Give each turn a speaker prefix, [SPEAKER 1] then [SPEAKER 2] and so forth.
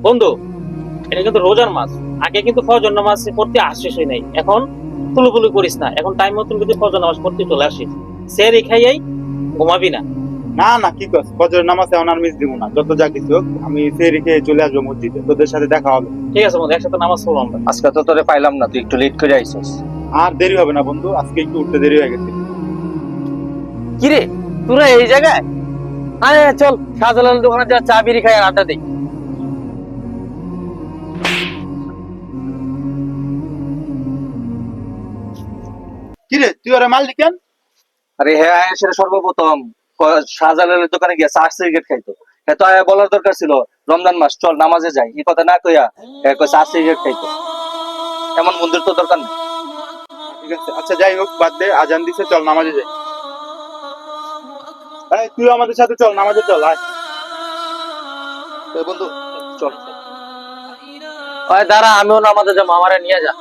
[SPEAKER 1] বন্ধু, এটা কিন্তু রোজার মাস। আগে কিন্তু ফজর নামাজ পড়তে আসিস নাই, এখন তুলুপুলু করিস না। এখন টাইম মতন কিন্তু ফজর নামাজ পড়তে চলে আসিস। সেরি খাইয়াই ঘুমাবি না।
[SPEAKER 2] না না, কি করছ? ফজরের নামাজ এখন আর মিস দিব না, যত যা কিছু হোক। আমি সেই রেখে চলে আসবো মসজিদে, তোদের সাথে দেখা হবে।
[SPEAKER 1] ঠিক আছে বন্ধু, একসাথে নামাজ পড়বো আমরা।
[SPEAKER 3] আজকে তো তোরে পাইলাম না, তুই একটু লেট করে আইছস।
[SPEAKER 2] আর দেরি হবে না বন্ধু, আজকে একটু উঠতে দেরি হয়ে গেছে।
[SPEAKER 3] কিরে, তোরা এই জায়গায়? আরে চল শাহজালালের দোকানে যা, চা বিড়ি খাই আর আড্ডা দিই।
[SPEAKER 2] কি রে, তুই ওরা মারলি কেন?
[SPEAKER 3] আরে হ্যাঁ, সেটা সর্বপ্রথম শাহজালালের দোকানে গিয়ে চা সিগারেট খাইতো। হ্যাঁ তো বলার দরকার ছিল রমজান মাস, চল নামাজে যাই, এই কথা না কইয়া হ্যাঁ চা সিগারেট খাইতো। এমন বন্ধুর তো দরকার নেই।
[SPEAKER 2] ঠিক আছে, আচ্ছা যাই হোক, বাদ দে। আজান দিছে, চল নামাজে যাই। এই তুই আমাদের সাথে চল, নামাজে চল, আয়।
[SPEAKER 3] বন্ধু চল। দাঁড়া, আমিও নামাজে যাবো, আমারে নিয়ে যা।